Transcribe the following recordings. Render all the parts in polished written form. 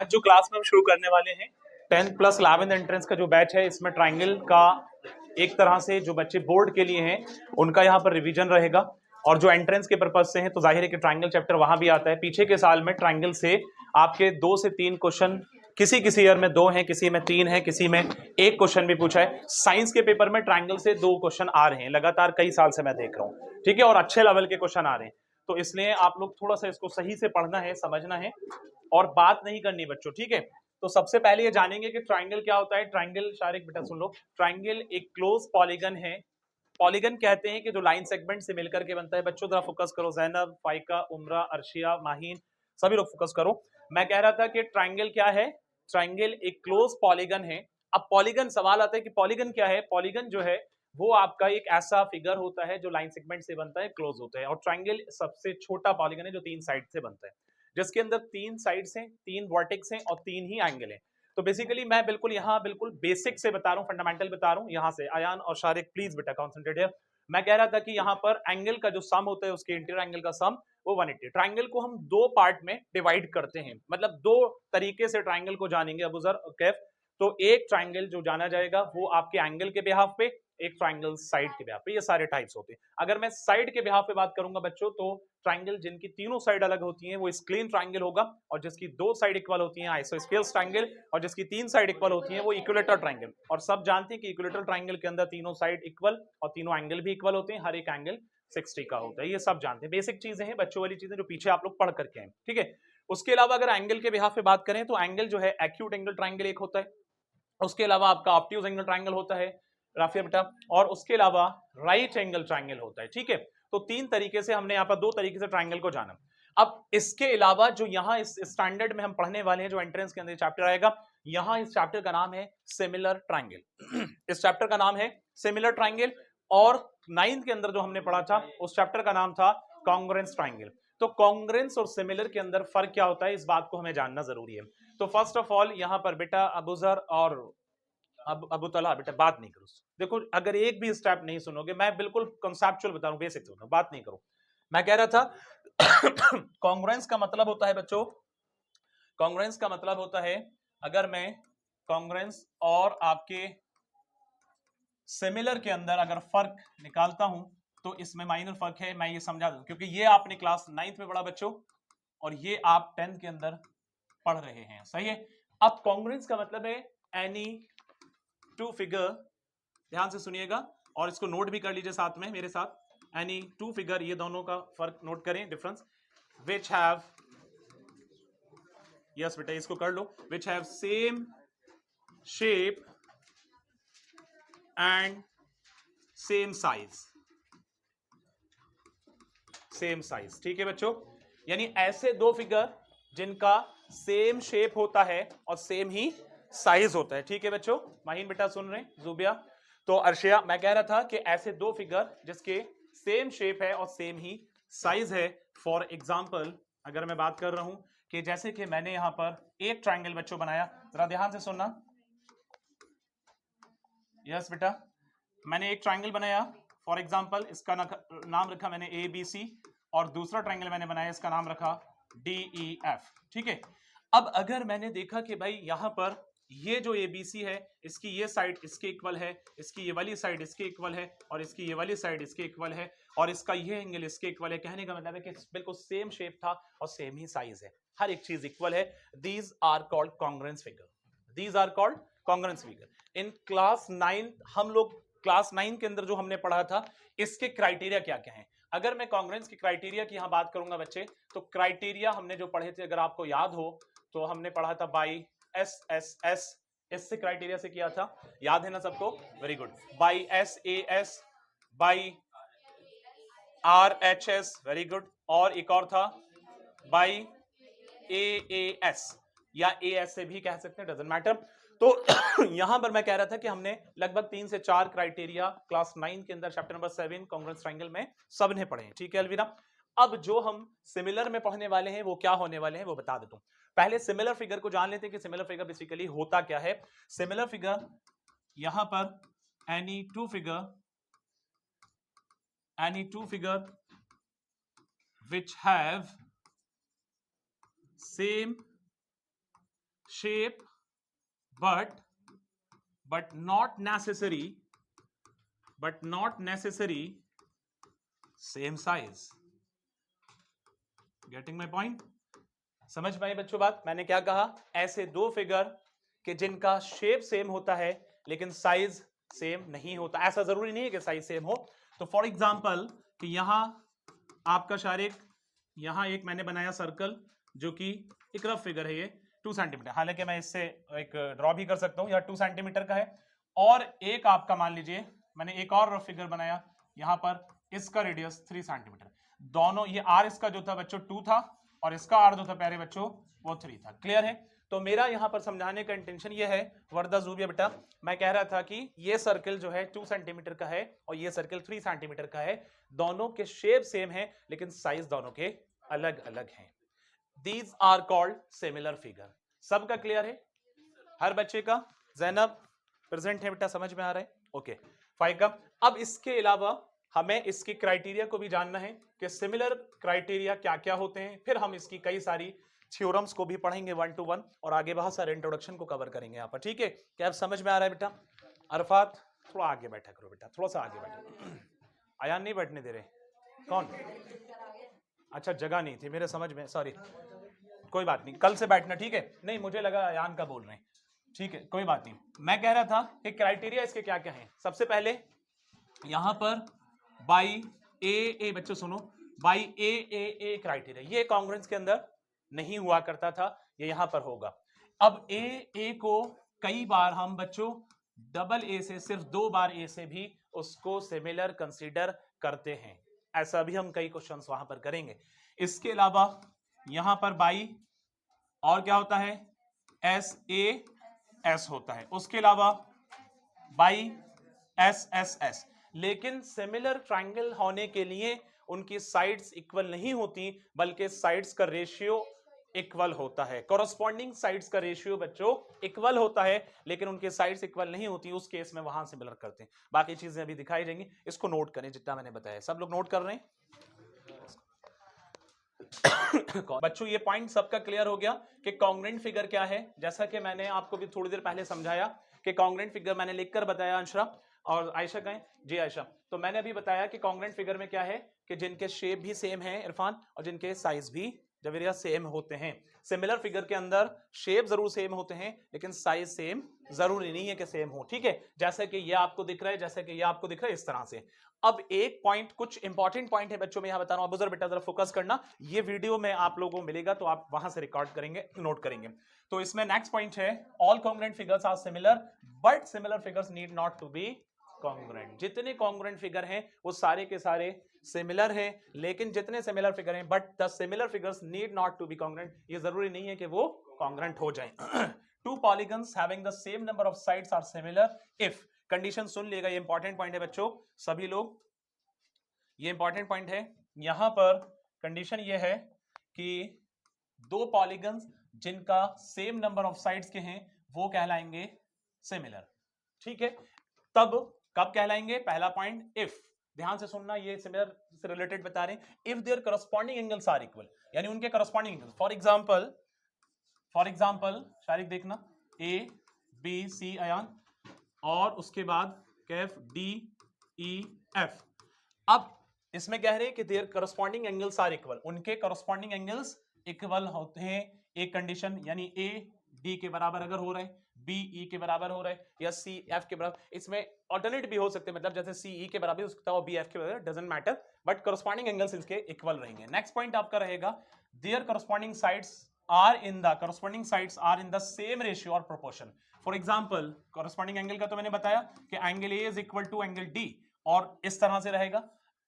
जो क्लास में हम शुरू करने वाले हैं 10th प्लस 11th एंट्रेंस का जो बैच है, इसमें ट्राइंगल का एक तरह से जो बच्चे बोर्ड के लिए हैं उनका यहाँ पर रिवीजन रहेगा, और जो एंट्रेंस के पर्पज से है तो जाहिर है कि ट्राइंगल चैप्टर वहां भी आता है। पीछे के साल में ट्राइंगल से आपके 2 से 3 क्वेश्चन, किसी ईयर में 2 हैं, किसी में 3 है, किसी में 1 क्वेश्चन भी पूछा है। साइंस के पेपर में ट्राइंगल से 2 क्वेश्चन आ रहे हैं लगातार, कई साल से मैं देख रहा हूँ, ठीक है, और अच्छे लेवल के क्वेश्चन आ रहे हैं। तो इसलिए आप लोग थोड़ा सा इसको सही से पढ़ना है, समझना है और बात नहीं करनी बच्चों, ठीक है। तो सबसे पहले ये जानेंगे कि ट्राइंगल क्या होता है। ट्राइंगल, शारिक बेटा सुन लो, ट्राइंगल एक क्लोज पॉलीगन है। पॉलीगन कहते हैं कि जो लाइन सेगमेंट से मिलकर के बनता है। बच्चों जरा फोकस करो, जैनब, फाइका, उमरा, अर्शिया, माहीन, सभी लोग फोकस करो। मैं कह रहा था कि ट्राइंगल क्या है। ट्राइंगल एक क्लोज पॉलीगन है। अब पॉलीगन, सवाल आता है कि पॉलीगन क्या है। पॉलीगन जो है वो आपका एक ऐसा फिगर होता है जो लाइन सेगमेंट से बनता है, क्लोज होता है। और ट्राइंगल सबसे छोटा पॉलीगन है जो 3 साइड से बनता है, जिसके अंदर 3 साइड्स हैं, 3 वर्टेक्स हैं और 3 ही एंगल हैं। तो बेसिकली मैं बिल्कुल यहाँ बिल्कुल बेसिक से बता रहा हूँ, फंडामेंटल बता रहा हूँ। यहाँ से आयान और शारिक प्लीज बेटा कॉन्सेंट्रेट है। मैं कह रहा था कि यहाँ पर एंगल का जो सम होता है, उसके इंटीरियर एंगल का सम वो 180। ट्राइंगल को हम 2 पार्ट में डिवाइड करते हैं, मतलब 2 तरीके से ट्राइंगल को जानेंगे अबूजर कैफ। तो एक ट्राइंगल जो जाना जाएगा वो आपके एंगल के बिहाफ पे, एक ट्राइंगल साइड के बिहाफ पे, ये सारे टाइप्स होते हैं। अगर मैं साइड के बिहाफ पे बात करूंगा बच्चों, तो ट्राइंगल जिनकी तीनों साइड अलग होती हैं वो स्क्लीन ट्राइंगल होगा, और जिसकी 2 साइड इक्वल होती हैं आइसोस्केल्स ट्राइंगल, और जिसकी 3 साइड इक्वल होती हैं वो इक्विलेटरल ट्राइंगल। और सब जानते हैं कि इक्विलेटरल ट्राइंगल के अंदर तीनों साइड इक्वल और तीनों एंगल भी इक्वल होते हैं, हर एक एंगल 60 का होता है। ये सब जानते हैं, बेसिक चीजें हैं, बच्चों वाली चीजें जो पीछे आप लोग पढ़ करके आए, ठीक है। उसके अलावा अगर एंगल के बिहाफ पे बात करें तो एंगल जो है एक्यूट एंगल ट्राइंगल एक होता है, उसके अलावा आपका ऑब्ट्यूज एंगल ट्राइंगल होता है राफिया बेटा, और उसके अलावा राइट एंगल ट्राइंगल होता है, ठीक है। तो 3 तरीके से हमने यहाँ पर 2 तरीके से ट्राइंगल को जाना। अब इसके अलावा जो यहाँ इस स्टैंडर्ड में हम पढ़ने वाले हैं, जो एंट्रेंस के अंदर चैप्टर आएगा, यहाँ इस चैप्टर का नाम है सिमिलर ट्राइंगल। इस चैप्टर का नाम है सिमिलर ट्राइंगल। और 9th के अंदर जो हमने पढ़ा था उस चैप्टर का नाम था कॉन्ग्रुएंस ट्राइंगल। तो कॉन्ग्रुएंस और सिमिलर के अंदर फर्क क्या होता है, इस बात को हमें जानना जरूरी है। तो फर्स्ट ऑफ ऑल यहाँ पर बेटा अबूजर और अबू तला बेटा बात नहीं करो। देखो अगर एक भी स्टेप नहीं सुनोगे, मैं बिल्कुल कॉन्सेप्चुअल बता रहा हूं, बेसिक बता रहा हूं, बात नहीं करो। मैं कह रहा था कॉन्ग्रुएंस का मतलब होता है बच्चों, कॉन्ग्रुएंस का मतलब होता है, अगर मैं कॉन्ग्रुएंस और आपके सिमिलर के अंदर अगर फर्क निकालता हूं तो इसमें माइनर फर्क है, मैं ये समझा दूं, क्योंकि ये आपने क्लास 9th में पढ़ा बच्चों और ये आप 10th के अंदर पढ़ रहे हैं, सही है। अब कॉन्ग्रुएंस का मतलब है एनी टू फिगर, ध्यान से सुनिएगा और इसको नोट भी कर लीजिए साथ में मेरे साथ। एनी टू फिगर, ये दोनों का फर्क नोट करें, डिफरेंस। विच हैव, यस बेटा इसको कर लो, which have same shape and same size, same size, ठीक है बच्चों। यानी ऐसे 2 फिगर जिनका सेम शेप होता है और सेम ही साइज होता है, ठीक है बच्चों। माहीन बेटा सुन रहे हैं, जुबिया, तो अर्शिया, मैं कह रहा था कि ऐसे 2 फिगर जिसके सेम शेप है और सेम ही साइज है। फॉर एग्जाम्पल अगर मैं बात कर रहा हूं कि जैसे कि मैंने यहां पर एक ट्राइंगल बच्चों बनाया, जरा ध्यान से सुनना। यस बेटा, मैंने एक ट्राइंगल बनाया, फॉर एग्जाम्पल इसका नाम रखा मैंने ए बी सी, और दूसरा ट्राइंगल मैंने बनाया, इसका नाम रखा डी ई एफ, ठीक है। अब अगर मैंने देखा कि भाई यहां पर ये जो एबीसी है, इसकी ये साइड इसके इक्वल है, इसकी ये वाली साइड इसके इक्वल है, और इसकी ये वाली साइड इसके इक्वल है, और इसका ये एंगल इसके इक्वल है, कहने का मतलब है कि बिल्कुल सेम शेप था और सेम ही साइज है, हर एक चीज इक्वल है। These are called congruence figure, these are called congruence figure. In class 9 हम लोग, क्लास 9 के अंदर जो हमने पढ़ा था, इसके क्राइटेरिया क्या क्या है। अगर मैं कॉन्ग्रुएंस की क्राइटेरिया की यहां बात करूंगा बच्चे, तो क्राइटेरिया हमने जो पढ़े थे, अगर आपको याद हो तो हमने पढ़ा था बाई एस एस एस, इससे क्राइटेरिया से किया था, याद है ना सबको, very good. By S A S, by R H S, very good, और एक और था बाई ए ए एस, या ए एस से भी कह सकते हैं, डजंट मैटर। तो यहां पर मैं कह रहा था कि हमने लगभग 3 से 4 क्राइटेरिया क्लास 9 के अंदर चैप्टर नंबर 7 कॉन्ग्रुएंस ट्रायंगल में सबने पढ़े हैं, ठीक है अलविदा। अब जो हम सिमिलर में पढ़ने वाले हैं वो क्या होने वाले हैं वो बता देता हूं। पहले सिमिलर फिगर को जान लेते हैं कि सिमिलर फिगर बेसिकली होता क्या है। सिमिलर फिगर, यहां पर any two figure which have same shape but not necessary same size. Getting my point? समझ में आई बच्चों बात? मैंने क्या कहा? ऐसे दो फिगर कि जिनका शेप सेम होता है लेकिन साइज सेम नहीं होता. ऐसा जरूरी नहीं है कि साइज सेम हो. तो फॉर एग्जांपल कि यहां आपका शारिक, यहां एक मैंने बनाया सर्कल जो कि एक रफ फिगर है, ये 2 सेंटीमीटर. हालांकि मैं इससे एक ड्रॉ भी कर सकता हूं. यह 2 सेंटीमीटर का है. और एक आपका मान लीजिए मैंने एक और रफ फिगर बनाया, यहां पर इसका रेडियस 3 सेंटीमीटर. दोनों ये आर इसका जो था बच्चों 2 था और इसका आर जो था प्यारे बच्चों वो 3 था. क्लियर है? तो मेरा यहां पर समझाने का इंटेंशन ये है वर्दा जूबिया बेटा, मैं कह रहा था कि ये सर्कल जो है 2 सेंटीमीटर का है और ये सर्कल 3 सेंटीमीटर का है. दोनों के शेप सेम है लेकिन साइज दोनों के अलग अलग हैं. These are called similar figure. सबका क्लियर है? हर बच्चे का? जैनब प्रेजेंट है बेटा? समझ में आ रहा है? ओके फाइव का. अब इसके अलावा हमें इसकी क्राइटेरिया को भी जानना है कि सिमिलर क्राइटेरिया क्या क्या होते हैं. फिर हम इसकी कई सारी थ्योरम्स को भी पढ़ेंगे 1 to 1 और आगे बहुत सारे इंट्रोडक्शन को कवर करेंगे यहाँ पर. ठीक है? क्या अब समझ में आ रहा है बेटा? अरफात थोड़ा आगे बैठा करो बेटा, थोड़ा सा आगे बैठो. अयान नहीं बैठने दे रहे. कौन? अच्छा जगह नहीं थी मेरे समझ में, सॉरी. कोई बात नहीं, कल से बैठना. ठीक है? नहीं मुझे लगा अयान का बोल रहे हैं. ठीक है कोई बात नहीं. मैं कह रहा था कि क्राइटेरिया इसके क्या क्या हैं. सबसे पहले यहां पर बाई ए बच्चों सुनो, बाई ए क्राइटेरिया, ये कॉन्ग्रुएंस के अंदर नहीं हुआ करता था, ये यहां पर होगा. अब ए को कई बार हम बच्चों डबल ए से, सिर्फ 2 बार ए से भी उसको सिमिलर कंसीडर करते हैं. ऐसा भी हम कई क्वेश्चंस वहां पर करेंगे. इसके अलावा यहां पर बाई और क्या होता है? एस होता है. उसके अलावा बाई एस. लेकिन सिमिलर ट्रायंगल होने के लिए उनकी साइड्स इक्वल नहीं होती बल्कि साइड्स का रेशियो इक्वल होता है. कॉरस्पॉन्डिंग साइड्स का रेशियो बच्चों इक्वल होता है लेकिन उनके साइड्स इक्वल नहीं होती. उस केस में वहां सिमिलर करते हैं. बाकी चीजें अभी दिखाई जाएंगी. इसको नोट करें जितना मैंने बताया. सब लोग नोट कर रहे हैं? बच्चों ये पॉइंट सबका क्लियर हो गया कि कॉन्ग्रुएंट फिगर क्या है. जैसा कि मैंने आपको भी थोड़ी देर पहले समझाया कि कॉन्ग्रुएंट फिगर मैंने लिखकर बताया. अंशरा और आयशा कहें जी. आयशा, तो मैंने अभी बताया कि कॉन्ग्रुएंट फिगर में क्या है कि जिनके शेप भी सेम है इरफान और जिनके साइज भी जवेरिया सेम होते हैं. सिमिलर फिगर के अंदर शेप जरूर सेम होते हैं लेकिन साइज सेम जरूरी नहीं है कि सेम हो. ठीक है? जैसे कि ये आपको दिख रहा है, जैसे कि ये आपको दिख रहा है, इस तरह से. अब एक पॉइंट, कुछ इंपॉर्टेंट पॉइंट है बच्चों, मैं यहां बता रहा हूं. अबूजर बेटा जरा फोकस करना. ये वीडियो में आप लोगों को मिलेगा तो आप वहां से रिकॉर्ड करेंगे, नोट करेंगे. तो इसमें नेक्स्ट पॉइंट है all congruent figures are similar but similar figures need not to be congruent. जितने कॉन्ग्रुएंट फिगर हैं वो सारे के सारे सिमिलर हैं, लेकिन जितने सिमिलर फिगर हैं but the similar figures need not to be congruent. ये जरूरी नहीं है कि वो कॉन्ग्रुएंट हो जाएं. Two polygons having the same number of sides are similar if. Condition सुन लेगा, ये इंपॉर्टेंट पॉइंट है बच्चों सभी लोग, ये इंपॉर्टेंट पॉइंट है. यहां पर कंडीशन ये है कि दो पॉलीगन्स जिनका सेम नंबर ऑफ साइड्स के हैं वो कहलाएंगे सिमिलर. ठीक है? तब कब कहलाएंगे? पहला पॉइंट इफ. ध्यान से सुनना, ये सिमिलर से रिलेटेड बता रहे हैं. If there corresponding angles are equal, यानी उनके corresponding angles. For example Shariq देखना, ए बी सी अयान और उसके बाद कैफ डी ई एफ. अब इसमें कह रहे हैं कि there corresponding angles are equal, उनके करस्पॉन्डिंग एंगल्स इक्वल होते हैं. एक कंडीशन, यानी ए डी के बराबर अगर हो रहे हैं, बी ई के बराबर हो रहे हैं या सी एफ के बराबर. इसमें ऑल्टरनेट भी हो सकते हैं, मतलब जैसे सी ई के बराबर हो सकता है और बी एफ के बराबर, doesn't matter, but corresponding angles इसके इक्वल रहेंगे. नेक्स्ट पॉइंट आपका रहेगा their corresponding sides are in the same ratio और proportion. For example corresponding angle का तो मैंने बताया कि angle A is equal to angle D और इस तरह से रहेगा.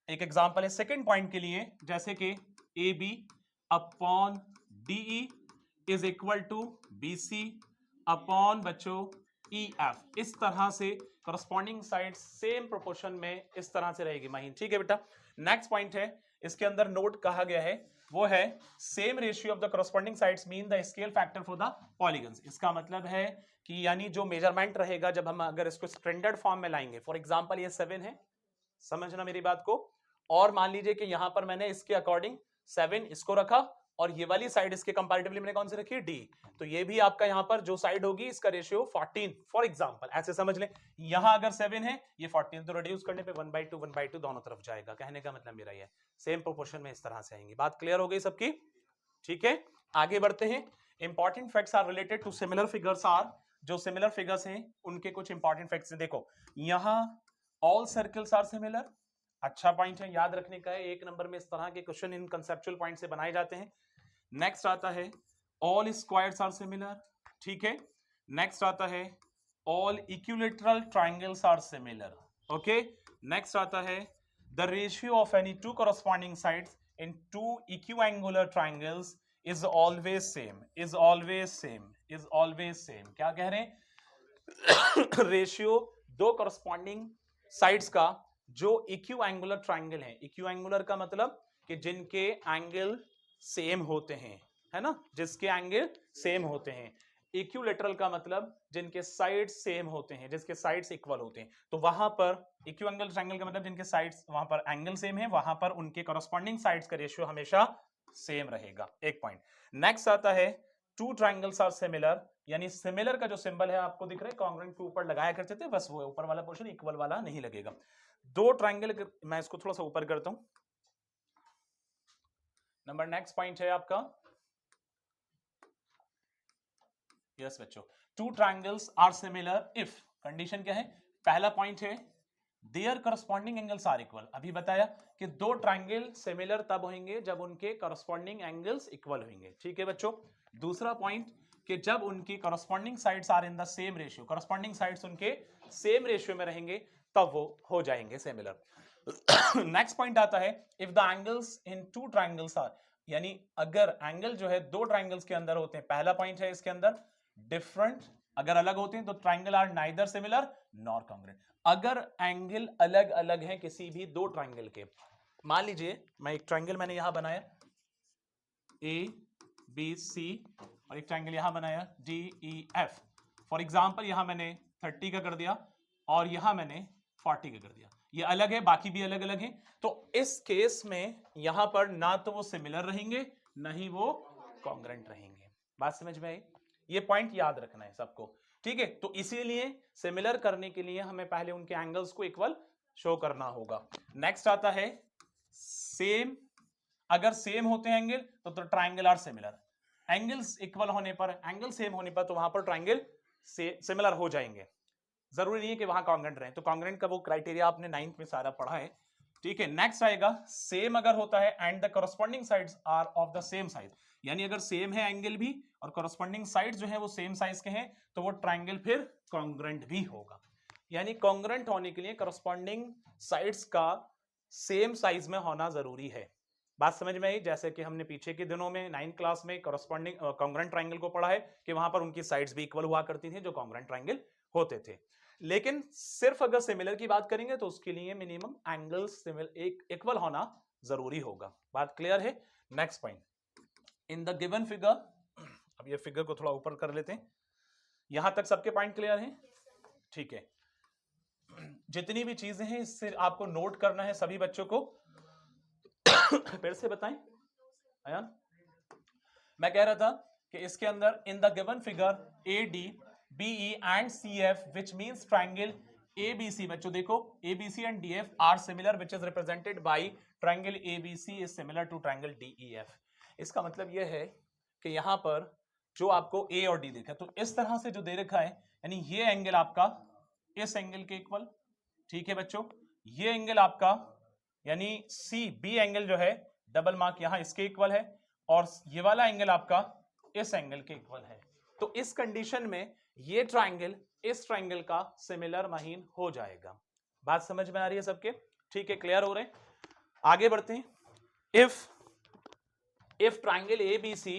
एक एग्जांपल है सेकंड पॉइंट के लिए, जैसे कि A B upon DE is equal to B C upon बच्चों ई एफ. इस तरह से करस्पॉन्डिंग साइड सेम प्रोपोर्शन में इस तरह से रहेगी माहीन. ठीक है बेटा? नेक्स्ट पॉइंट है, इसके अंदर नोट कहा गया है वो है same ratio of the corresponding sides mean the scale factor for the polygons. इसका मतलब है कि यानी जो मेजरमेंट रहेगा जब हम अगर इसको स्टैंडर्ड फॉर्म में लाएंगे, फॉर एग्जांपल ये 7 है, समझना मेरी बात को, और मान लीजिए कि यहां पर मैंने इसके अकॉर्डिंग 7 इसको रखा और ये वाली साइड इसके कंपैरेटिवली मैंने कौन सी रखी है, डी। तो ये भी आपका यहां पर जो साइड होगी इसका रेशियो 14 फॉर एग्जांपल, ऐसे समझ लें। यहां अगर 7 है, ये 14, तो रिड्यूस करने पे 1/2 दोनों तरफ जाएगा। कहने का मतलब मेरा ये सेम प्रोपोर्शन में इस तरह से आएंगी। बात क्लियर हो गई सबकी? ठीक है, आगे बढ़ते हैं। Important facts are related to similar figures are, जो सिमिलर फिगर्स हैं उनके कुछ इंपॉर्टेंट फैक्ट्स हैं। देखो यहां ऑल सर्कल्स आर सिमिलर, अच्छा पॉइंट है, याद रखने का है। एक नंबर में इस तरह के क्वेश्चन इन कंसेप्चुअल पॉइंट से बनाए जाते हैं। नेक्स्ट आता है ऑल स्क्वायर्स आर सिमिलर, ठीक है। नेक्स्ट आता है all equilateral triangles are similar, okay. Next आता है the ratio of any two corresponding sides in two equiangular triangles is always same, is always same, is always same. क्या कह रहे हैं? रेशियो दो कॉरस्पॉन्डिंग साइड्स का जो इक्विएंगुलर ट्रायंगल है, इक्विएंगुलर का मतलब कि जिनके एंगल सेम होते हैं, है ना, जिसके एंगल सेम होते हैं। इक्विलेटरल का मतलब जिनके साइड्स सेम होते हैं, जिसके साइड्स इक्वल होते हैं। तो वहां पर इक्विएंगल ट्रायंगल का मतलब जिनके साइड्स वहां पर एंगल सेम है, वहां पर उनके कॉरस्पॉन्डिंग साइड्स का रेशियो हमेशा सेम रहेगा। एक पॉइंट। नेक्स्ट आता है टू ट्रायंगल्स आर सिमिलर, यानी सिमिलर का जो सिंबल है आपको दिख रहा है कॉन्ग्रुएंट के ऊपर लगाया करते थे, बस वो ऊपर वाला पोर्शन इक्वल वाला नहीं लगेगा। दो ट्रायंगल, मैं इसको थोड़ा सा ऊपर करता हूं। नंबर नेक्स्ट पॉइंट है आपका, यस बच्चों, two triangles are similar if, condition क्या है? पहला पॉइंट है there corresponding angles are equal. अभी बताया कि दो ट्रायंगल सिमिलर तब होंगे जब उनके करस्पॉन्डिंग एंगल्स इक्वल होंगे, ठीक है बच्चों। दूसरा पॉइंट कि जब उनकी corresponding sides are in the same ratio, corresponding sides उनके सेम रेशियो में रहेंगे तब वो हो जाएंगे सिमिलर। नेक्स्ट पॉइंट आता है if the angles in two triangles are, यानी अगर एंगल जो है दो ट्रायंगल्स के अंदर होते हैं, पहला पॉइंट है इसके अंदर डिफरेंट, अगर अलग होते हैं तो triangle are neither similar nor congruent. अगर एंगल अलग अलग हैं किसी भी दो ट्रायंगल के, मान लीजिए मैं एक ट्रायंगल मैंने यहां बनाया ए बी सी और एक ट्रायंगल यहां बनाया D E F. For example यहां मैंने 30 का कर दिया और यहां मैंने 40 का कर दिया, ये अलग है, बाकी भी अलग अलग हैं। तो इस केस में यहां पर ना तो वो सिमिलर रहेंगे ना ही वो कॉन्ग्रुएंट रहेंगे। बात समझ में आई? ये पॉइंट याद रखना है सबको, ठीक है। तो इसीलिए सिमिलर करने के लिए हमें पहले उनके एंगल्स को इक्वल शो करना होगा। नेक्स्ट आता है सेम, अगर सेम होते हैं एंगल तो triangle are similar. Angles equal होने पर, एंगल सेम होने पर तो वहां पर ट्रायंगल सिमिलर हो जाएंगे, जरूरी नहीं है कि वहां कॉन्ग्रुएंट रहे। तो कॉन्ग्रुएंट का वो क्राइटेरिया आपने 9th में सारा पढ़ा है, ठीक है। नेक्स्ट आएगा सेम अगर होता है and the corresponding sides are of the same size, यानी अगर सेम है एंगल भी और कॉरस्पॉन्डिंग साइड्स जो है वो सेम साइज के हैं तो वो ट्रायंगल फिर कॉन्ग्रुएंट भी होगा। यानी कॉन्ग्रुएंट होने के लिए कॉरस्पॉन्डिंग साइड्स का सेम साइज में होना जरूरी है। बात समझ में आई? जैसे कि हमने पीछे के दिनों में 9th क्लास में कॉरस्पॉन्डिंग कॉन्ग्रुएंट ट्रायंगल को पढ़ा है कि वहां पर उनकी साइड्स भी इक्वल हुआ करती थी जो कॉन्ग्रुएंट ट्रायंगल होते थे। लेकिन सिर्फ अगर सिमिलर की बात करेंगे तो उसके लिए मिनिमम एंगल्स इक्वल होना जरूरी होगा। बात क्लियर है? Next point, in the given figure, अब ये फिगर को थोड़ा ऊपर कर लेते हैं। यहां तक सबके पॉइंट क्लियर हैं? ठीक है। जितनी भी चीजें हैं इससे आपको नोट करना है सभी बच्चों को। फिर से बताएं अयान, मैं कह रहा था कि इसके अंदर in the given figure A D BE and CF which means triangle ABC, बच्चों देखो ABC and DF are similar which is represented by triangle ABC is similar to triangle DEF। इसका मतलब यह है कि यहां पर जो आपको A और D देखा, तो इस तरह से जो दे रखा है, यानी ये एंगल आपका इस एंगल के इक्वल, ठीक है बच्चों। ये एंगल आपका यानी CB एंगल जो है डबल मार्क यहां इसके इक्वल है और ये वाला एंगल आपका इस एंगल के इक्वल है। तो इस कंडीशन में ये ट्रायंगल इस ट्रायंगल का सिमिलर महीन हो जाएगा। बात समझ में आ रही है सबके? ठीक है, क्लियर हो रहे हैं? आगे बढ़ते हैं। If triangle ABC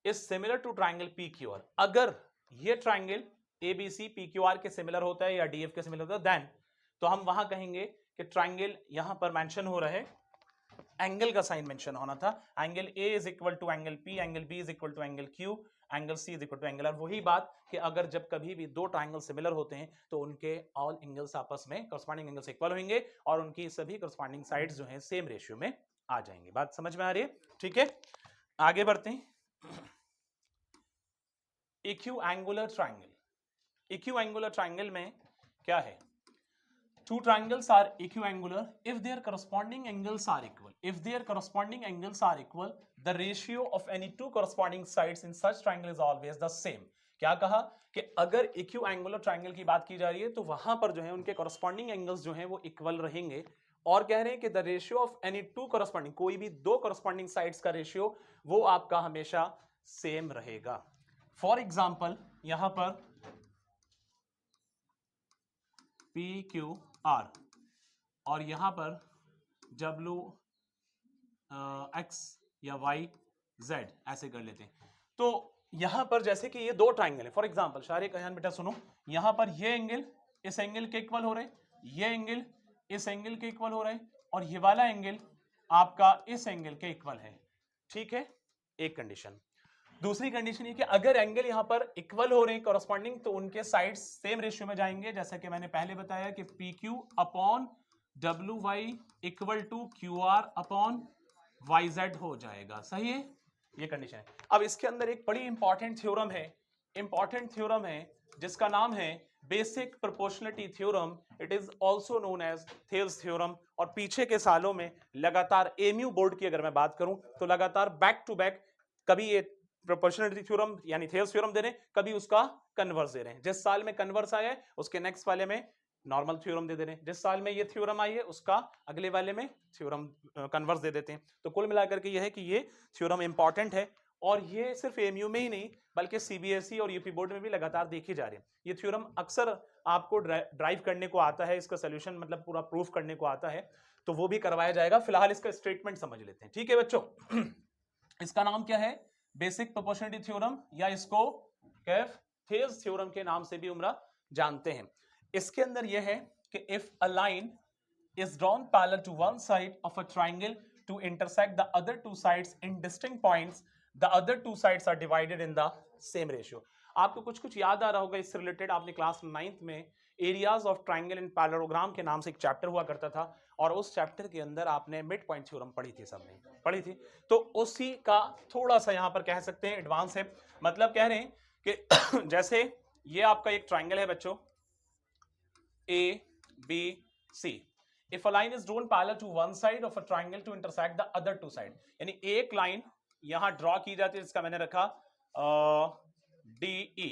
is similar to triangle PQR, अगर ये ट्रायंगल ABC PQR के सिमिलर होता है या DF के सिमिलर होता है देन, तो हम वहां कहेंगे कि ट्रायंगल यहां पर मेंशन हो रहा है, एंगल का साइन मेंशन होना था, angle A is equal to angle P, angle B is equal to angle Q, angle C is equal to angle R। वही बात कि अगर जब कभी भी दो ट्रायंगल सिमिलर होते हैं तो उनके ऑल एंगल्स आपस में कॉरस्पॉन्डिंग एंगल्स इक्वल होंगे और उनकी सभी कॉरस्पॉन्डिंग साइड्स जो हैं सेम रेशियो में आ जाएंगे। बात समझ में आ रही है? ठीक है, आगे बढ़ते हैं। इक्विएंगुलर ट्रायंगल, इक्विएंगुलर ट्रायंगल में क्या है? Two triangles are equiangular if their corresponding angles are equal. If their corresponding angles are equal, the ratio of any two corresponding sides in such triangle is always the same. क्या कहा कि अगर इक्विएंगुलर triangle की बात की जा रही है तो वहां पर जो है उनके corresponding angles जो है वो इक्वल रहेंगे, और कह रहे हैं कि the ratio of any to corresponding, कोई भी दो corresponding साइड्स का रेशियो वो आपका हमेशा सेम रहेगा. फॉर एग्जाम्पल यहां पर पी क्यू आर और यहां पर डब्ल्यू एक्स या वाई जेड ऐसे कर लेते हैं. तो यहां पर जैसे कि ये दो ट्राइंगल है, फॉर एग्जांपल शारे कहान बेटा सुनो, यहां पर ये एंगल इस एंगल के इक्वल हो रहे हैं, ये एंगल इस एंगल के इक्वल हो रहे हैं, और ये वाला एंगल आपका इस एंगल के इक्वल है. ठीक है, एक कंडीशन. दूसरी कंडीशन ये कि अगर एंगल यहां पर इक्वल हो रहे हैं कॉरस्पॉन्डिंग, तो उनके साइड्स सेम रेशियो में जाएंगे, जैसा कि मैंने पहले बताया कि P Q upon W Y equal to Q R upon Y Z हो जाएगा. सही है, ये कंडीशन है. अब इसके अंदर एक बड़ी इंपॉर्टेंट थ्योरम है, जिसका नाम है basic proportionality theorem. It is also known as Thales theorem. और पीछे के सालों में लगातार एमयू बोर्ड की अगर मैं बात करूं तो लगातार बैक टू बैक कभी ये प्रोपोर्शनलिटी थ्योरम यानी थेल्स थ्योरम दे रहे हैं, कभी उसका कन्वर्स दे रहे हैं. जिस साल में कन्वर्स आया है उसके नेक्स्ट वाले में नॉर्मल थ्योरम दे रहे हैं, जिस साल में ये थ्योरम आई है उसका अगले वाले में थ्योरम कन्वर्स दे देते हैं. तो कुल मिलाकर के ये है कि ये थ्योरम इंपॉर्टेंट है, और ये सिर्फ एमयू में ही नहीं बल्कि सीबीएसई और यूपी बोर्ड में भी लगातार देखे जा रहे हैं. ये थ्योरम अक्सर आपको ड्राइव करने को आता है, इसका सोल्यूशन मतलब पूरा प्रूफ करने को आता है, तो वो भी करवाया जाएगा. फिलहाल इसका स्टेटमेंट समझ लेते हैं. ठीक है बच्चों, इसका नाम क्या है? बेसिक प्रोपोर्शनलिटी थ्योरम, या इसको थेल्स थ्योरम के नाम से भी उम्र जानते हैं. इसके अंदर यह है कि if a line is drawn parallel to one side of a triangle to intersect the other two sides in distinct points, the other two sides are divided in the same ratio. आपको कुछ याद आ रहा होगा इससे related, आपने class 9th में areas of triangle in parallelogram के नाम से एक चैप्टर हुआ करता था, और उस चैप्टर के अंदर आपने मिड पॉइंट थ्योरम पढ़ी थी, सबने पढ़ी थी. तो उसी का थोड़ा सा यहां पर कह सकते हैं एडवांस है. मतलब कह रहे हैं कि जैसे ये आपका एक ट्राइंगल है बच्चों A B C. If a line is drawn parallel to one side of a triangle to intersect the other two side, यानी एक लाइन यहां ड्रॉ की जाती है जिसका मैंने रखा DE.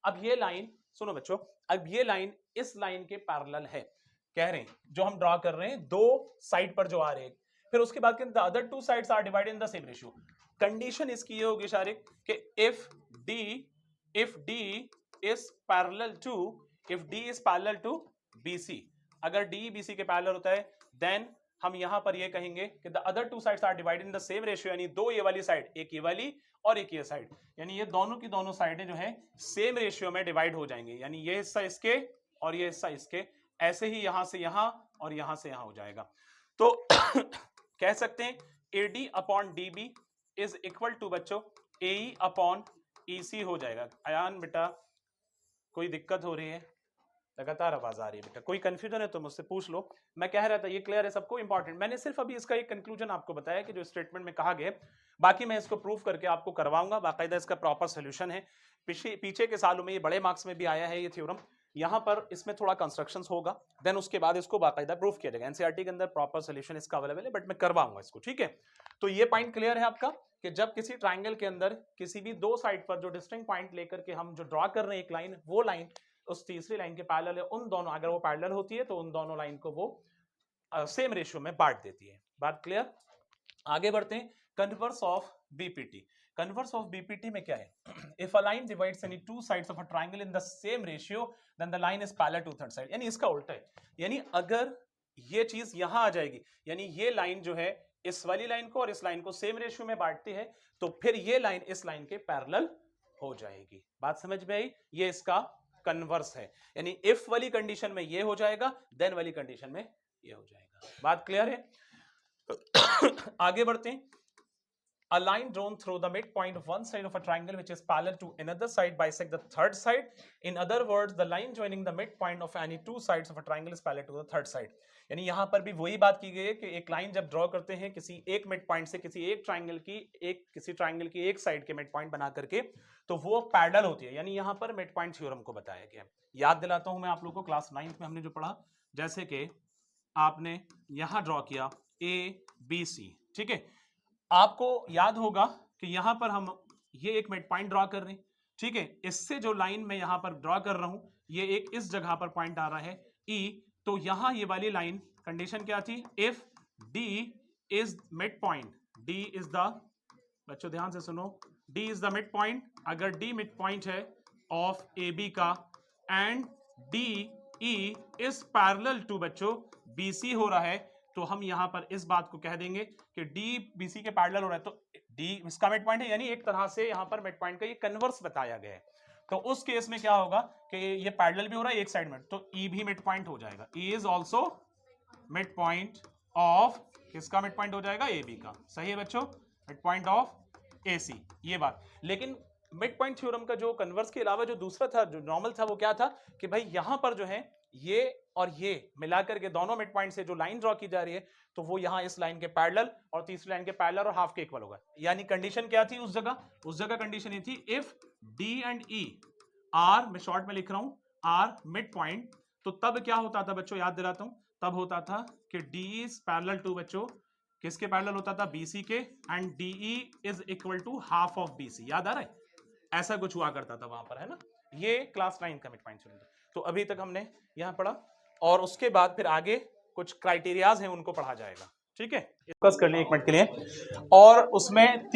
अब ये लाइन सुनो बच्चों, अब ये लाइन इस लाइन के पैरेलल है, कह रहे हैं जो हम ड्रॉ कर रहे हैं दो साइड पर जो आ रहे हैं. फिर उसके बाद the other two sides are divided in the same ratio. Condition इसकी ये होगी शारिक कि if D is parallel to BC, अगर डी बीसी के पैरेलल होता है देन हम यहां पर ये कहेंगे कि the other two sides are divided in the same ratio, यानी दो ये वाली साइड, एक ये वाली और एक ये साइड, यानी ये दोनों की दोनों साइडें जो है सेम रेशियो में डिवाइड हो जाएंगे, यानी ये हिस्सा इसके और ये हिस्सा इसके. ऐसे ही यहां से यहां और यहां से यहां हो जाएगा. तो कह सकते हैं AD upon DB is equal to बच्चों AE अपॉन EC हो जाएगा. अयान बेटा कोई दिक्कत हो रही है? लगातार आवाज आ रही है बेटा, कोई कंफ्यूजन है तो मुझसे पूछ लो. मैं कह रहा था ये क्लियर है सबको, इंपॉर्टेंट. मैंने सिर्फ अभी इसका एक कंक्लूजन आपको बताया कि जो स्टेटमेंट में कहा गया, बाकी मैं इसको प्रूफ करके आपको करवाऊंगा. बाकायदा इसका प्रॉपर सोल्यूशन है. पीछे के सालों में ये बड़े मार्क्स में भी आया है ये थ्योरम. यहां पर इसमें थोड़ा कंस्ट्रक्शंस होगा, देन उसके बाद इसको बाकायदा प्रूफ किया जाएगा. एनसीईआरटी के अंदर प्रॉपर सोल्यूशन इसका अवेलेबल है, बट मैं करवाऊंगा इसको. ठीक है, तो ये पॉइंट क्लियर है आपका कि जब किसी ट्राइंगल के अंदर किसी भी दो साइड पर जो डिस्टिंक्ट पॉइंट लेकर के हम जो ड्रॉ कर रहे हैं एक लाइन, वो लाइन उस तीसरी लाइन के पैरेलल है, उन दोनों अगर वो पैरेलल होती है तो उन दोनों लाइन को वो सेम रेशियो में बांट देती है. बात क्लियर? आगे बढ़ते हैं. Converse of BPT. Converse of BPT में क्या है? If a line divides any two sides of a triangle in the same ratio then the line is parallel to third side. यानी इसका उल्टा है, यानी अगर ये चीज यहां आ जाएगी, यानी ये लाइन जो है इस वाली लाइन को और इस लाइन को सेम रेशियो में बांटती है, तो फिर ये लाइन इस लाइन के पैरेलल हो जाएगी. बात समझ में आई? ये इसका कन्वर्स है, यानी इफ वाली कंडीशन में ये हो जाएगा, देन वाली कंडीशन में ये हो जाएगा. बात क्लियर है? आगे बढ़ते हैं. A line drawn through the midpoint of one side of a triangle which is parallel to another side bisect the third side. In other words, the line joining the midpoint of any two sides of a triangle is parallel to the third side. यानी यहाँ पर भी वही बात की गई है कि एक लाइन जब ड्रॉ करते हैं किसी एक मिड पॉइंट से किसी एक ट्राइंगल की एक साइड के मिड पॉइंट बना करके, तो वो पैरेलल होती है। यानी यहाँ पर मिड पॉइंट थ्योरम को बताया गया है। याद दिलाता हूं मैं आप लोगों को, क्लास 9th में हमने जो पढ़ा, जैसे कि आपने यहां ड्रॉ किया ABC, ठीक है, आपको याद होगा कि यहां पर हम ये एक मिड पॉइंट ड्रॉ कर रहे हैं, ठीक है, इससे जो लाइन मैं यहां पर ड्रॉ कर रहा हूं ये एक इस जगह पर पॉइंट आ रहा है E, तो यहां ये वाली लाइन कंडीशन क्या थी, if D is mid point, D is the, बच्चों ध्यान से सुनो, D is the mid point, अगर D मिड पॉइंट है ऑफ AB का and DE is parallel to बच्चों BC हो रहा है, तो हम यहां पर इस बात को कह देंगे कि D BC के पैरेलल हो रहा है, तो D इसका मिड पॉइंट है, यानी एक तरह से यहां पर मिड पॉइंट का ये कन्वर्स बताया गया है। तो उस केस में क्या होगा कि ये पैरेलल भी हो रहा है एक साइड में, तो E भी मिड पॉइंट हो जाएगा। E is also mid point of, किसका मिड पॉइंट हो जाएगा, AB का। सही है बच्चों, मिड पॉइंट ऑफ AC, ये बात। लेकिन मिड पॉइंट थ्योरम का जो कन्वर्स के अलावा जो दूसरा था, जो नॉर्मल था, वो क्या था कि भाई यहां पर जो है ये और ये मिलाकर के दोनों मिड पॉइंट से जो लाइन ड्रॉ की जा रही है, तो वो यहां इस लाइन के पैरेलल और तीसरी लाइन के पैरेलल और हाफ के इक्वल होगा। यानी कंडीशन क्या थी उस जगह कंडीशन ये थी, if D and E are, मैं शॉर्ट में लिख रहा हूं, आर मिड पॉइंट, तो तब क्या होता था बच्चों, याद दिलाता हूं, तब होता था कि D इज पैरेलल टू बच्चों, किसके पैरेलल होता था, BC के, and DE is equal to half of BC। याद आ रहा है, ऐसा कुछ हुआ करता था वहां पर, है ना। ये क्लास 9 का मिड पॉइंट थ्योरम था। तो अभी तक हमने यहां पढ़ा, और उसके बाद फिर आगे कुछ क्राइटेरियाज हैं उनको पढ़ा जाएगा, ठीक है। फोकस कर लिए 1 मिनट के लिए, और उसमें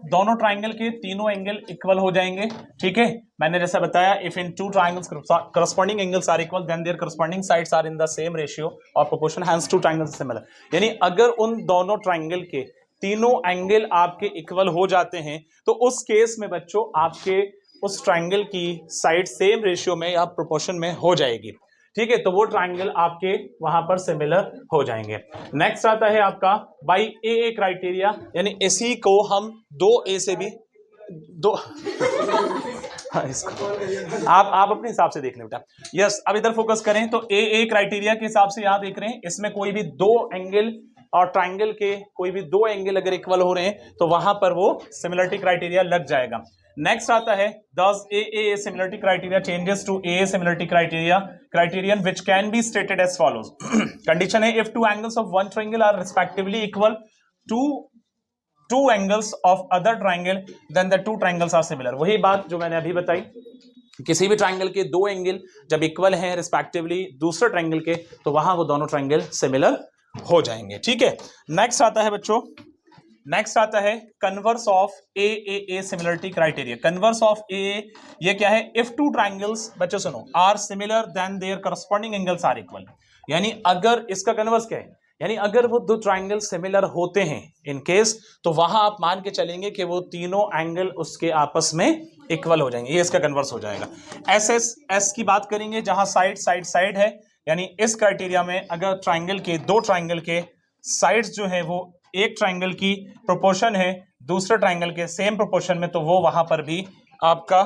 दोनों ट्राइंगल के तीनों एंगल इक्वल हो जाएंगे, ठीक है। मैंने जैसा बताया, if in two triangles corresponding angles are equal then there corresponding sides are in the same ratio और proportion, hence two triangles similar. यानी अगर उन दोनों ट्राइंगल के तीनों एंगल आपके इक्वल हो जाते हैं, तो उस केस में बच्चों आपके उस ट्राइंगल की साइड सेम रेशियो में या प्रोपोर्शन में हो जाएगी, ठीक है। तो वो ट्राइंगल आपके वहां पर सिमिलर हो जाएंगे। नेक्स्ट आता है आपका बाई ए क्राइटेरिया, यानी इसी को हम 2A से भी दो हाँ, इसको आप अपने हिसाब से देख लें बेटा। यस, अब इधर फोकस करें तो ए क्राइटेरिया के हिसाब से यहां देख रहे हैं, इसमें कोई भी दो एंगल और ट्राइंगल के कोई भी दो एंगल अगर इक्वल हो रहे हैं तो वहां पर वो सिमिलरिटी क्राइटेरिया लग जाएगा। नेक्स्ट आता है does AA similarity criteria changes to AA similarity criterion which can be stated as follows। Condition है, if two angles of one triangle are respectively equal to two angles of other triangle then the two triangles are similar। वही बात जो मैंने अभी बताई, किसी भी triangle के दो एंगल जब इक्वल हैं रिस्पेक्टिवली दूसरे ट्राइंगल के, तो वहां वो दोनों ट्राइंगल सिमिलर हो जाएंगे, ठीक है। नेक्स्ट आता है बच्चों, नेक्स्ट आता है converse of a similarity criteria. Converse of a, ये क्या है, इफ टू ट्राइंगल्स बच्चों सुनो are similar then there corresponding angles are equal. यानी अगर इसका कन्वर्स क्या है, यानी अगर वो दो ट्राइंगल सिमिलर होते हैं इन केस, तो वहां आप मान के चलेंगे कि वो तीनों एंगल उसके आपस में इक्वल हो जाएंगे, ये इसका कन्वर्स हो जाएगा। एस की बात करेंगे जहां साइड है, यानी इस क्राइटेरिया में अगर दो ट्राइंगल के साइड्स जो है वो एक ट्राइंगल की प्रोपोर्शन है दूसरे ट्राइंगल के सेम प्रोपोर्शन में, तो वो वहां पर भी आपका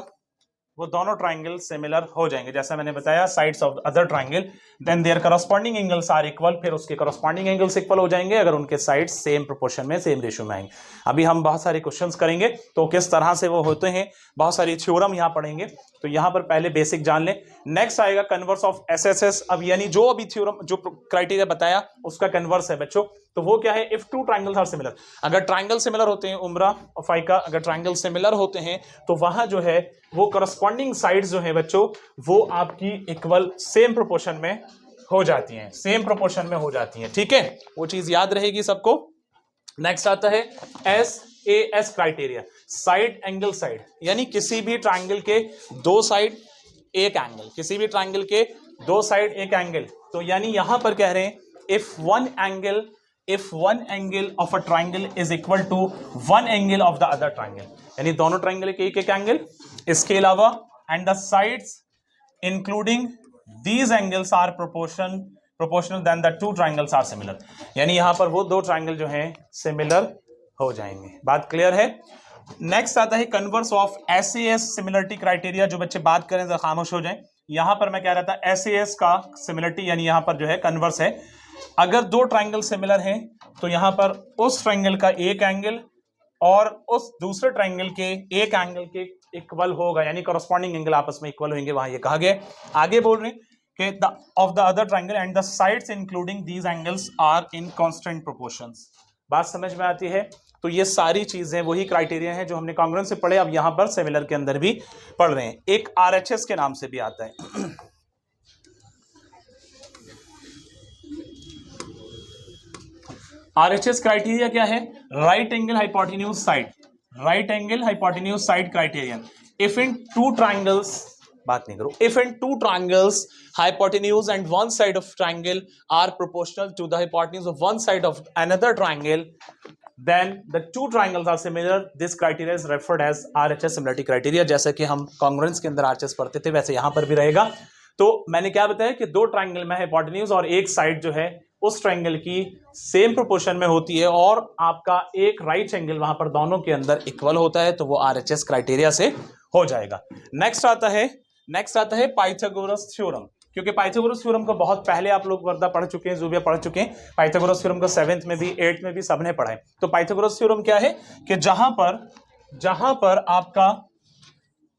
वो दोनों ट्राइंगल सिमिलर हो जाएंगे। जैसा मैंने बताया, sides of other triangle then there corresponding angles are equal, फिर उसके करस्पॉन्डिंग एंगल्स इक्वल हो जाएंगे अगर उनके साइड्स सेम प्रोपोर्शन में सेम रेशियो में आएंगे। अभी हम बहुत सारे क्वेश्चंस करेंगे तो किस तरह से वो होते हैं, बहुत सारी थ्योरम यहां पढ़ेंगे, तो यहां पर पहले बेसिक जान लें। नेक्स्ट आएगा कन्वर्स ऑफ एसएसएस। अब यानी जो अभी थ्योरम जो क्राइटेरिया बताया उसका कन्वर्स है बच्चों, तो वो क्या है, if two triangles are similar. अगर ट्राइंगल सिमिलर होते हैं, उम्रा और फाइका, अगर ट्राइंगल सिमिलर होते हैं तो वहां जो है वो करस्पॉन्डिंग साइड्स जो है बच्चों वो आपकी इक्वल सेम प्रोपोर्शन में हो जाती हैं, सेम प्रोपोर्शन में हो जाती हैं, ठीक है, वो चीज याद रहेगी सबको। नेक्स्ट आता है S criteria, side angle side, यानी किसी भी ट्राइंगल के दो साइड एक एंगल, किसी भी ट्राइंगल के दो साइड एक एंगल, तो यानी यहां पर कह रहे हैं if one angle of a triangle is equal to one angle of the other triangle, यानी दोनों ट्राइंगल के एक एंगल, इसके अलावा and the sides including these angles are proportional then the two triangles are similar, यानी यहां पर वो दो ट्राइंगल जो हैं सिमिलर हो जाएंगे। बात क्लियर है? नेक्स्ट आता है converse of SAS similarity criteria. जो बच्चे बात करें जरा खामोश हो जाएं। यहां पर मैं कह रहा था SAS का सिमिलरिटी यानी यहां पर जो है कन्वर्स है। अगर दो ट्राइंगल सिमिलर हैं तो यहां पर उस ट्राइंगल का एक एंगल और उस दूसरे ट्राइंगल के एक एंगल के इक्वल होगा, यानी कॉरस्पॉन्डिंग एंगल आपस में इक्वल होंगे, वहां ये कहा गया। आगे बोल रहे हैं कि of the other triangle and the sides including these angles are in constant proportions. बात समझ में आती है? तो ये सारी चीजें वही क्राइटेरिया हैं जो हमने कांग्रुएंस से पढ़े, अब यहां पर सिमिलर के अंदर भी पढ़ रहे हैं। एक RHS के नाम से भी आता है। RHS क्राइटेरिया क्या है? Right angle hypotenuse side, right angle hypotenuse side criterion. If in two triangles, बात नहीं करो, if in two triangles hypotenuse and one side of triangle are proportional to the hypotenuse of one side of another triangle, then the two triangles are similar. This criteria is referred as RHS similarity criteria. जैसा कि हम congruence के अंदर RHS पढ़ते थे वैसे यहां पर भी रहेगा। तो मैंने क्या बताया कि दो ट्राइंगल में हाइपोटेन्यूज और एक साइड जो है उस ट्राइंगल की सेम प्रोपोर्शन में होती है और आपका एक राइट एंगल वहां पर दोनों के अंदर इक्वल होता है, तो वो RHS क्राइटेरिया से हो जाएगा। नेक्स्ट आता है पाइथागोरस थ्योरम। क्योंकि पाइथागोरस थ्योरम को बहुत पहले आप लोग वर्दा पढ़ चुके हैं, जूबिया पढ़ चुके हैं। पाइथागोरस थ्योरम को 7th में भी 8th में भी सबने पढ़ा है। तो पाइथागोरस थ्योरम क्या है कि जहां पर आपका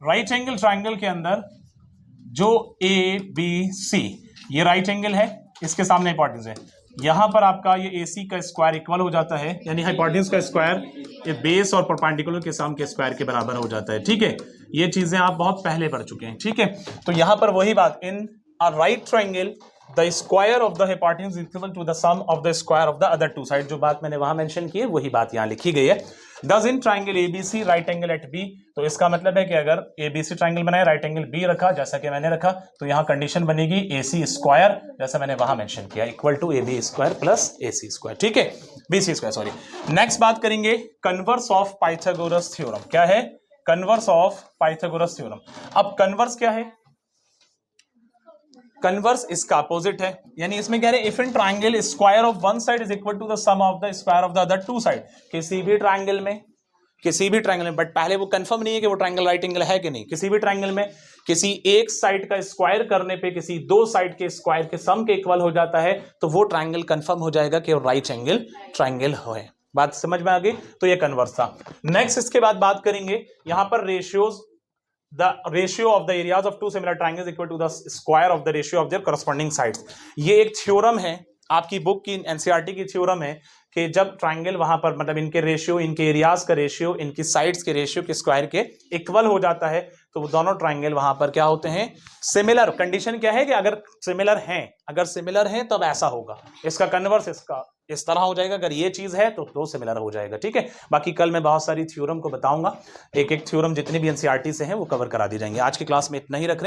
राइट एंगल ट्राइंगल के अंदर जो ABC ये राइट एंगल है, इसके सामने हाइपोटेन्यूज है, यहां पर आपका ये AC का स्क्वायर इक्वल हो जाता है, यानी हाइपोटेन्यूज का स्क्वायर ये बेस और परपेंडिकुलर के सम के स्क्वायर के बराबर हो जाता है। ठीक है, ये चीजें आप बहुत पहले पढ़ चुके हैं। ठीक है, तो यहां पर वही बात, इन a right triangle the square of the hypotenuse is equal to the sum of the square of the other two sides। जो बात मैंने वहां मेंशन की है वही बात यहां लिखी गई है। Thus in triangle ABC right angle at B, तो इसका मतलब है कि अगर ABC ट्राइंगल बनाए, राइट एंगल B रखा जैसा कि मैंने रखा, तो यहां कंडीशन बनेगी AC स्क्वायर जैसा मैंने वहां मेंशन किया equal to AB square plus AC square. ठीक है, BC स्क्वायर, सॉरी। नेक्स्ट बात करेंगे कन्वर्स ऑफ पाइथागोरस थ्योरम। क्या है? Converse of Pythagoras theorem. अब कन्वर्स क्या है? कन्वर्स इसका अपोजिट है, यानी इसमें कह रहे हैं if in triangle square of one side is equal to the sum of the square of the other two side. किसी भी ट्राइंगल में, बट पहले वो कंफर्म नहीं है कि वो ट्राइंगल राइट एंगल है कि नहीं। किसी भी ट्राइंगल में किसी एक साइड का स्क्वायर करने पे किसी दो साइड के स्क्वायर के सम के इक्वल हो जाता है, तो वो ट्राइंगल कंफर्म हो जाएगा कि वो राइट एंगल ट्राइंगल है। बात समझ में आ गई? तो ये कन्वर्स था। नेक्स्ट इसके बाद बात करेंगे यहां पर ratios. The ratio of the areas of two similar triangles equal to the square of the ratio of their corresponding sides। ये एक थ्योरम है, आपकी बुक की NCERT की थ्योरम है कि जब ट्राइंगल वहां पर मतलब इनके रेशियो, इनके एरियाज का रेशियो, इनकी साइड्स के रेशियो के स्क्वायर के इक्वल हो जाता है, तो वो दोनों ट्राइंगल वहां पर क्या होते हैं? सिमिलर। कंडीशन क्या है कि अगर सिमिलर हैं तब ऐसा होगा। इसका कन्वर्स इसका इस तरह हो जाएगा, अगर ये चीज है तो दो सिमिलर हो जाएगा। ठीक है, बाकी कल मैं बहुत सारी थ्योरम को बताऊंगा, एक एक थ्योरम जितनी भी NCERT से हैं वो कवर करा दी जाएंगे। आज की क्लास में इतना ही रख रहे हैं।